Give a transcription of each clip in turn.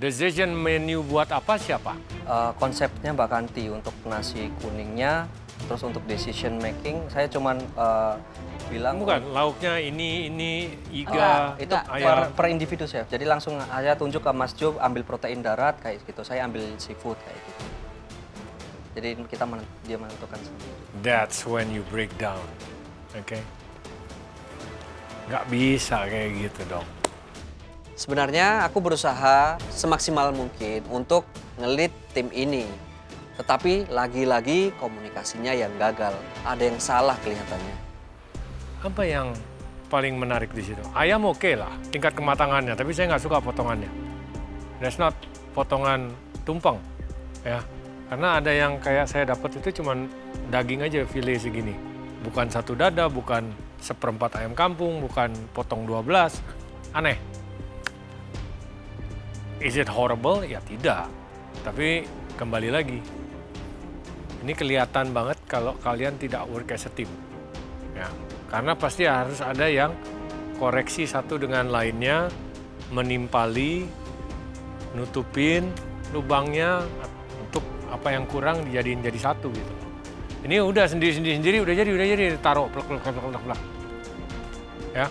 Decision menu buat apa siapa? Konsepnya Mbak Kanti untuk nasi kuningnya, terus untuk decision making saya cuman bilang Bukan, lauknya ini, iga, itu per individu chef. Jadi langsung saya tunjuk ke Mas Jo ambil protein darat kayak gitu, saya ambil seafood kayak gitu. Jadi dia menentukan sendiri. That's when you break down, oke? Nggak bisa kayak gitu dong. Sebenarnya aku berusaha semaksimal mungkin untuk ngelit tim ini. Tetapi lagi-lagi komunikasinya yang gagal. Ada yang salah kelihatannya. Apa yang paling menarik di situ? Ayam oke lah, tingkat kematangannya, tapi saya nggak suka potongannya. That's not potongan tumpeng, ya. Karena ada yang kayak saya dapat itu cuman daging aja, file segini. Bukan satu dada, bukan seperempat ayam kampung, bukan potong 12. Aneh. Is it horrible? Ya tidak. Tapi kembali lagi, ini kelihatan banget kalau kalian tidak work as a team. Ya. Karena pasti harus ada yang koreksi satu dengan lainnya, menimpali, nutupin lubangnya untuk apa yang kurang dijadiin jadi satu gitu. Ini udah sendiri udah jadi taruh plak. Ya.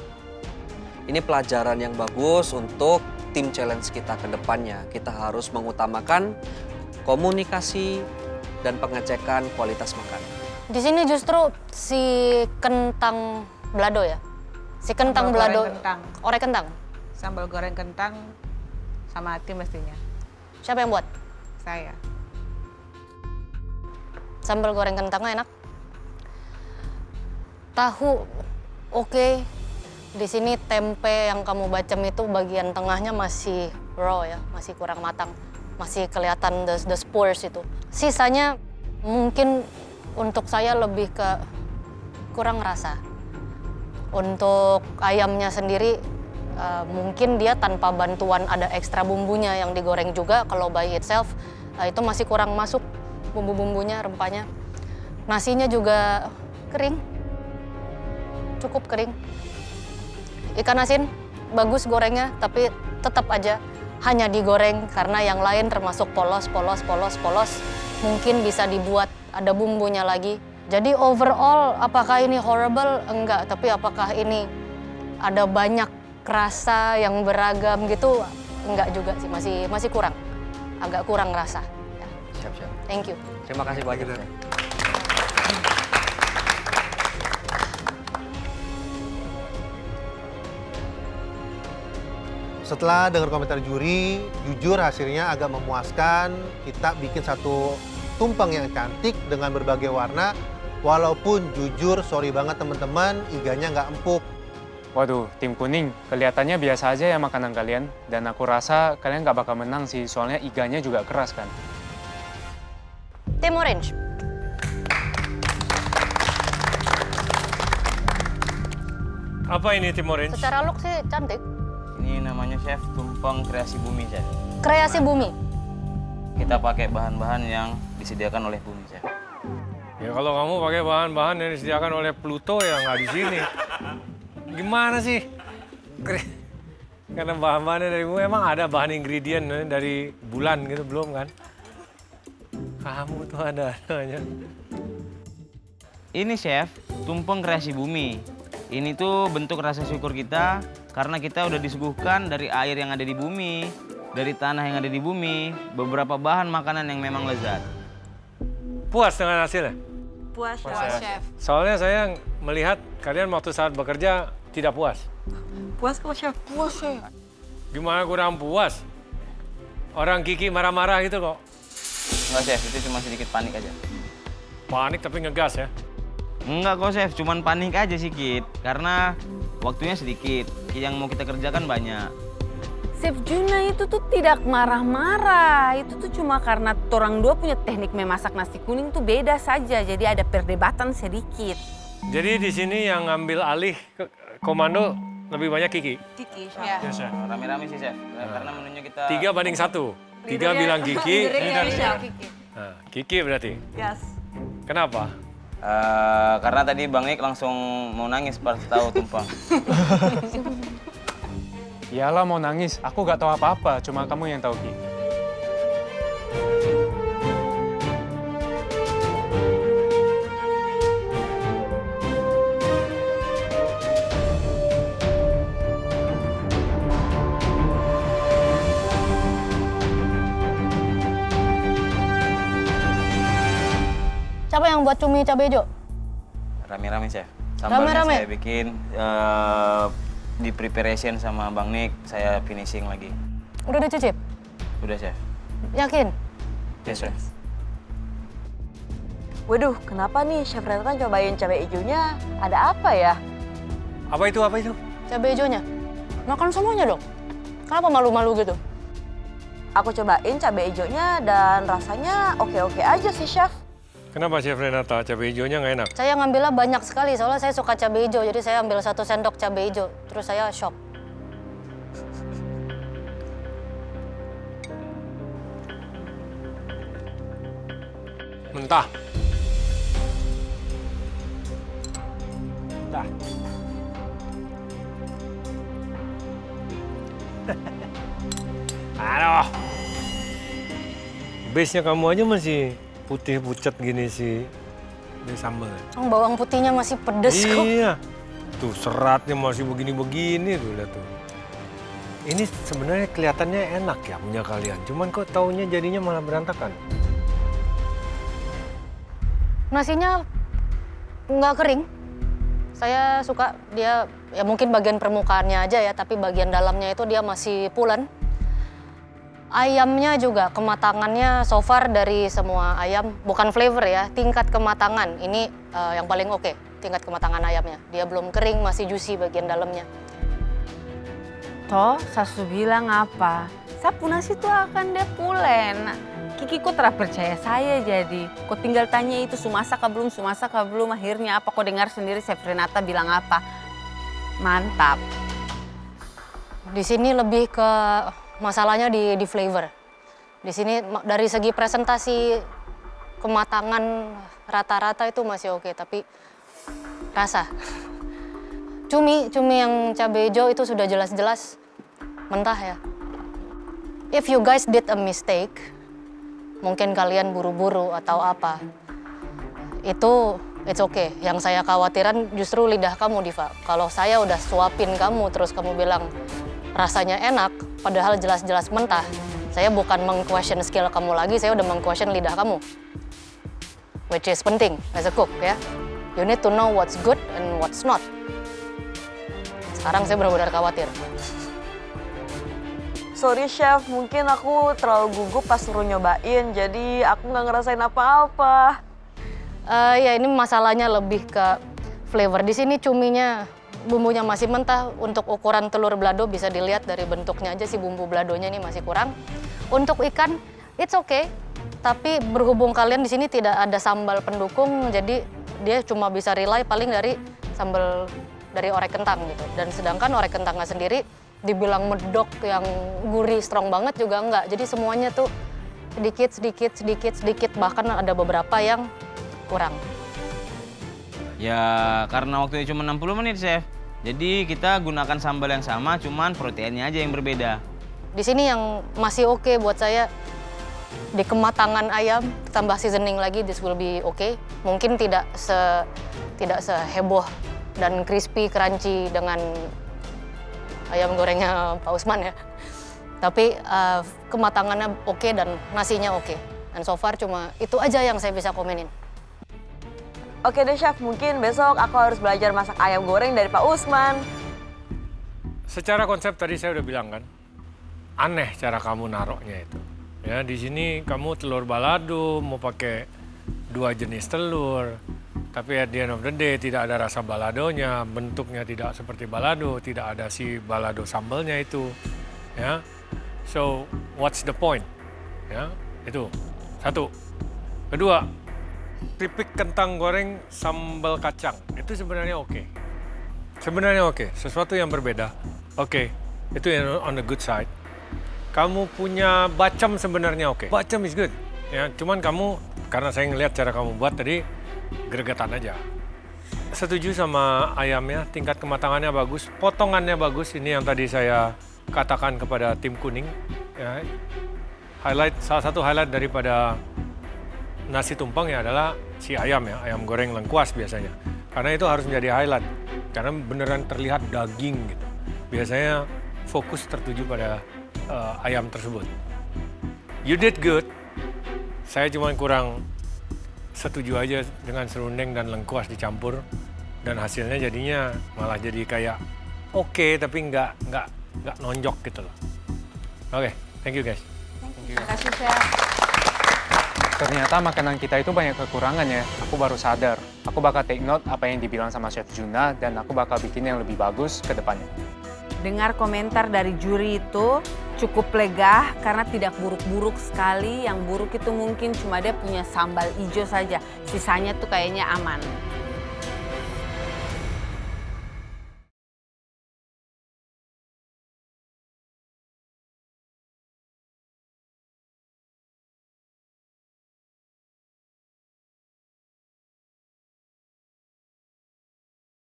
Ini pelajaran yang bagus untuk tim challenge kita ke depannya. Kita harus mengutamakan komunikasi dan pengecekan kualitas makanan. Di sini justru si kentang balado ya? Si kentang Sambal balado. goreng kentang. Orek kentang. Sambal goreng kentang sama tim mestinya. Siapa yang buat? Saya. Sambal goreng kentangnya enak. Tahu oke. Di sini tempe yang kamu bacem itu bagian tengahnya masih raw ya, masih kurang matang. Masih kelihatan the spores itu. Sisanya mungkin untuk saya lebih ke kurang rasa. Untuk ayamnya sendiri mungkin dia tanpa bantuan ada ekstra bumbunya yang digoreng juga. Kalau by itself itu masih kurang masuk bumbu-bumbunya, rempahnya. Nasinya juga kering, cukup kering. Ikan asin bagus gorengnya, tapi tetap aja hanya digoreng karena yang lain termasuk polos. Mungkin bisa dibuat ada bumbunya lagi. Jadi overall apakah ini horrible? Enggak, tapi apakah ini ada banyak rasa yang beragam gitu? Enggak juga sih, masih kurang. Agak kurang rasa. Ya. Siap. Thank you. Terima kasih banyak. Chef. Setelah dengar komentar juri, jujur hasilnya agak memuaskan. Kita bikin satu tumpeng yang cantik dengan berbagai warna. Walaupun jujur, sorry banget teman-teman, iganya nggak empuk. Waduh, tim kuning, kelihatannya biasa aja ya makanan kalian. Dan aku rasa kalian nggak bakal menang sih, soalnya iganya juga keras kan. Tim orange. Apa ini tim orange? Secara look sih cantik. Ini namanya chef tumpeng kreasi bumi, chef. Kreasi bumi. Kita pakai bahan-bahan yang disediakan oleh bumi, chef. Ya kalau kamu pakai bahan-bahan yang disediakan oleh Pluto ya nggak di sini. Gimana sih? Karena bahan-bahannya dari bumi, emang ada bahan ingredient dari bulan gitu, belum kan? Kamu tuh ada aja. Ini chef, tumpeng kreasi bumi. Ini tuh bentuk rasa syukur kita karena kita udah disuguhkan dari air yang ada di bumi, dari tanah yang ada di bumi, beberapa bahan makanan yang memang lezat. Puas dengan hasilnya? Puas, chef. Soalnya saya melihat kalian waktu saat bekerja tidak puas. Puas kok, chef. Puas, chef. Gimana kurang puas? Orang Kiki marah-marah gitu kok. Enggak, chef, itu cuma sedikit panik aja. Panik tapi ngegas ya? Enggak kok, chef, cuman panik aja sedikit. Karena waktunya sedikit, yang mau kita kerjakan banyak. Chef Juna itu tuh tidak marah-marah. Itu tuh cuma karena orang dua punya teknik memasak nasi kuning tuh beda saja. Jadi ada perdebatan sedikit. Jadi di sini yang ngambil alih komando lebih banyak Kiki. Kiki, chef. Ya. Yes, chef. Rame-rame sih, chef. Karena menunya kita... 3-1. 3 bilang Kiki. Kiki. Nah, Kiki berarti. Yes. Kenapa? Karena tadi Bang Ik langsung mau nangis pas tahu tumpeng. Iyalah mau nangis, aku gak tahu apa-apa, cuma kamu yang tahu Ki. Siapa yang buat cumi cabai hijau? Rame-rame, Chef. Sambalnya Rame-rame? saya bikin di preparation sama Bang Nick, saya finishing lagi. Udah dicicip? Udah, Chef. Yakin? Yes, Chef. Waduh, kenapa nih Chef Renata cobain cabai hijaunya? Ada apa ya? Apa itu? Apa itu? Cabai hijaunya? Makan semuanya dong. Kenapa malu-malu gitu? Aku cobain cabai hijaunya dan rasanya oke-oke aja sih, Chef. Kenapa Chef Renata cabai hijaunya nggak enak? Saya ngambilnya banyak sekali, soalnya saya suka cabai hijau. Jadi saya ambil 1 sendok cabai hijau, terus saya shock. Mentah. Mentah. Aduh. Base-nya kamu aja masih putih pucat gini sih. Ini sambal. Bawang putihnya masih pedes kok. Iya. Tuh seratnya masih begini-begini tuh lihat tuh. Ini sebenarnya kelihatannya enak ya punya kalian. Cuman kok taunya jadinya malah berantakan. Nasinya nggak kering. Saya suka dia, ya mungkin bagian permukaannya aja ya, tapi bagian dalamnya itu dia masih pulen. Ayamnya juga kematangannya so far dari semua ayam, bukan flavor ya, tingkat kematangan. Ini yang paling oke, tingkat kematangan ayamnya. Dia belum kering, masih juicy bagian dalamnya. Toh, Sasu bilang apa? Sapu nasi itu akan dia pulen. Kiki kok percaya saya jadi. Kok tinggal tanya itu sumasa kah belum, akhirnya apa? Kok dengar sendiri Chef Renata bilang apa? Mantap. Di sini lebih ke masalahnya di flavor. Di sini dari segi presentasi kematangan rata-rata itu masih oke, tapi rasa. Cumi yang cabai hijau itu sudah jelas-jelas mentah ya. If you guys did a mistake, mungkin kalian buru-buru atau apa, itu it's okay. Yang saya khawatiran justru lidah kamu, Diva. Kalau saya udah suapin kamu terus kamu bilang rasanya enak, padahal jelas-jelas mentah, saya bukan meng-question skill kamu lagi, saya udah meng-question lidah kamu. Which is penting as a cook ya. You need to know what's good and what's not. Sekarang saya benar-benar khawatir. Sorry Chef, mungkin aku terlalu gugup pas suruh nyobain, jadi aku nggak ngerasain apa-apa. Ya ini masalahnya lebih ke flavor. Di sini cuminya, bumbunya masih mentah. Untuk ukuran telur balado bisa dilihat dari bentuknya aja sih, bumbu baladonya ini masih kurang. Untuk ikan, it's okay. Tapi berhubung kalian di sini tidak ada sambal pendukung, jadi dia cuma bisa rely paling dari sambal dari orek kentang gitu. Dan sedangkan orek kentangnya sendiri dibilang medok yang gurih strong banget juga enggak. Jadi semuanya tuh sedikit, bahkan ada beberapa yang kurang. Ya karena waktunya cuma 60 menit, Chef. Jadi kita gunakan sambal yang sama, cuman proteinnya aja yang berbeda. Di sini yang masih oke buat saya, di kematangan ayam tambah seasoning lagi, this will be okay. Mungkin tidak seheboh dan crispy, crunchy dengan ayam gorengnya Pak Usman ya. Tapi kematangannya oke dan nasinya oke. Dan so far cuma itu aja yang saya bisa komenin. Oke deh Chef, mungkin besok aku harus belajar masak ayam goreng dari Pak Usman. Secara konsep tadi saya udah bilang kan, aneh cara kamu naroknya itu. Ya di sini kamu telur balado mau pakai 2 jenis telur, tapi at the end of the day tidak ada rasa baladonya, bentuknya tidak seperti balado, tidak ada si balado sambalnya itu, ya. So what's the point? Ya itu satu. Kedua, keripik kentang goreng sambal kacang itu sebenarnya oke. Sebenarnya oke, sesuatu yang berbeda. Oke, itu on the good side. Kamu punya bacem sebenarnya oke. Bacem is good. Ya, cuman kamu karena saya ngelihat cara kamu buat tadi gregetan aja. Setuju sama ayamnya, tingkat kematangannya bagus, potongannya bagus. Ini yang tadi saya katakan kepada tim kuning, ya, salah satu highlight daripada nasi tumpeng ya adalah si ayam ya, ayam goreng lengkuas biasanya. Karena itu harus menjadi highlight, karena beneran terlihat daging gitu. Biasanya fokus tertuju pada ayam tersebut. You did good. Saya cuma kurang setuju aja dengan serundeng dan lengkuas dicampur, dan hasilnya jadinya malah jadi kayak oke, tapi nggak nonjok gitu loh. Oke, thank you guys. Terima kasih, Chef. Ternyata makanan kita itu banyak kekurangannya. Aku baru sadar. Aku bakal take note apa yang dibilang sama Chef Juna dan aku bakal bikin yang lebih bagus ke depannya. Dengar komentar dari juri itu cukup lega karena tidak buruk-buruk sekali. Yang buruk itu mungkin cuma dia punya sambal hijau saja. Sisanya tuh kayaknya aman.